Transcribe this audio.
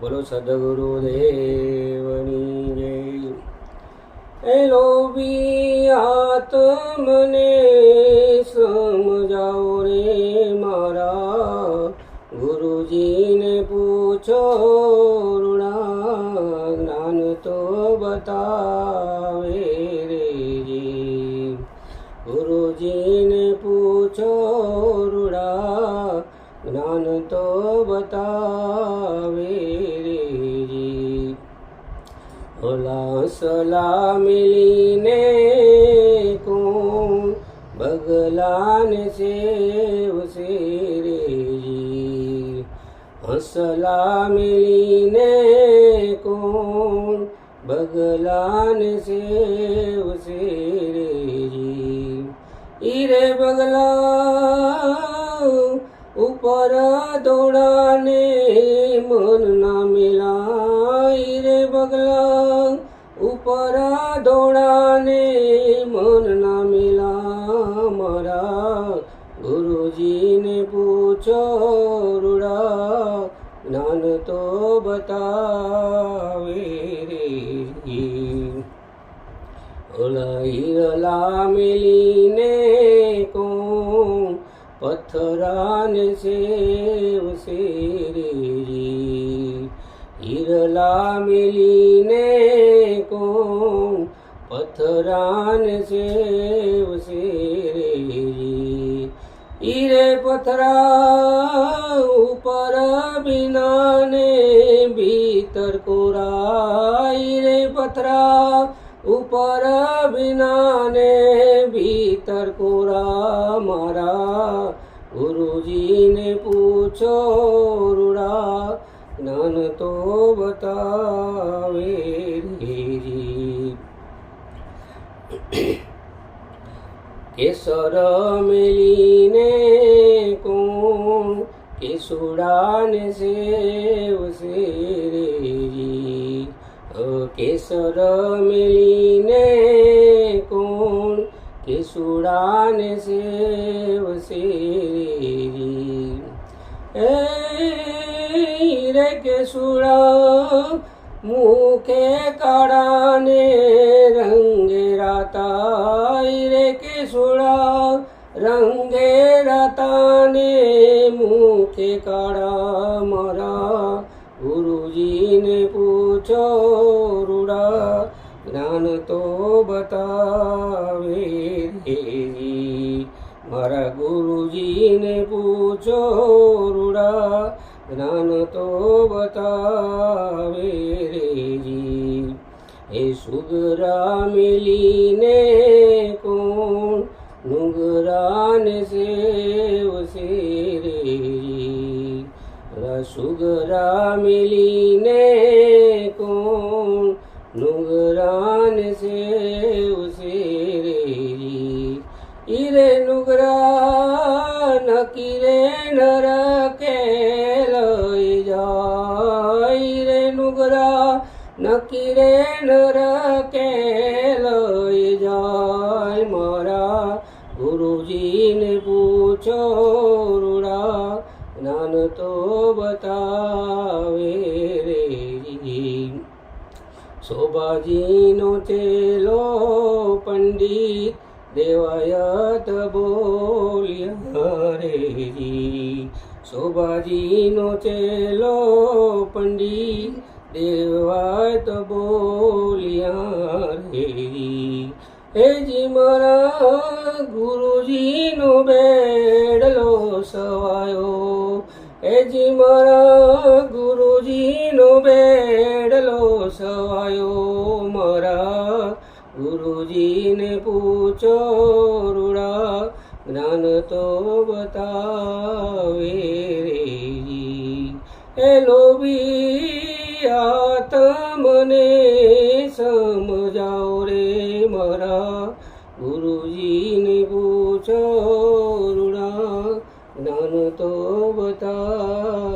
બોલો સદગુરુદેવની જય। એ લોભી આત્મને સમજાવો રે મારા, ગુરુજીને પૂછો રૂડા, જ્ઞાન તો બતાવે રે જી। ગુરુજીને પૂછો રૂડા, જ્ઞાન તો બતાવે રે જી। ઓલા સલા મિલીને કોણ બગલાને સેવશે રે જી। હસલા મિલીને કોણ બગલાને સેવશે રે જી। ઈરે બગલા ઉપર દોડાને મન ના મિલાય રે બગલા, ઉપર દોડાને મન ના મિલા, મારા ગુરુજીને પૂછો રૂડા, જ્ઞાન તો બતાવે રે જી। ઓલા ઈરલા મિલીને કોણ પથ્થરાને સેવશે રે જી। ઈરલા મિલીને કોણ પથ્થરાને સેવશે રે જી। ઈરે પથરા ઉપર બિનાને ભીતર કોરા, ઈરે પથરા ઉપર બિનાને ભીતર કોરા, મારા ગુરુજીને પૂછો રૂડા, જ્ઞાન તો બતાવે રે જી। કેસર મેલીને કોણ કેસુડાને સેવશે રે જી। કેસર મેલીને કોણ કેસુડાને સેવશે રે જી। એ રે કેસુડા મુખે કાળાને રંગે રાતા, રે કેસુડા રંગે રાતાને મુખે કાળા, મારા ગુરુજીને પૂછો રૂડા, જ્ઞાન તો બતાવે રે જી। મારા ગુરુજીને પૂછો રૂડા, જ્ઞાન તો બતાવે રે જી। એ સુગરા મિલીને કોણ નુગરાને સેવશે રે જી। સુગરા મિલીને કોણ નુગરાને સેવશે રે જી। ઈરે નુગરા નકીરે નરકે લઈ જાય, ઈરે નુગરા નકીરે નરકે લઈ જાય, મારા ગુરુજીને પૂછો રૂડા, જ્ઞાન તો બતાવે રે જી। શોભાજીનો ચેલો પંડિત દેવાયત બોલ્યા રે જી। શોભાજીનો ચેલો પંડિત દેવાયત બોલ્યા રે જી। હે જી મારા ગુરુજીનો બેડલો સવાયો, હે જી મારા ગુરુજીનો બેડલો સવાયો, મારા ગુરુજીને પૂછો રૂડા, જ્ઞાન તો બતાવે રે જી। એ લોભી આત્મને સમજાવો રે મારા, ગુરુજીને પૂછો રૂડા, જ્ઞાન તો બતાવે।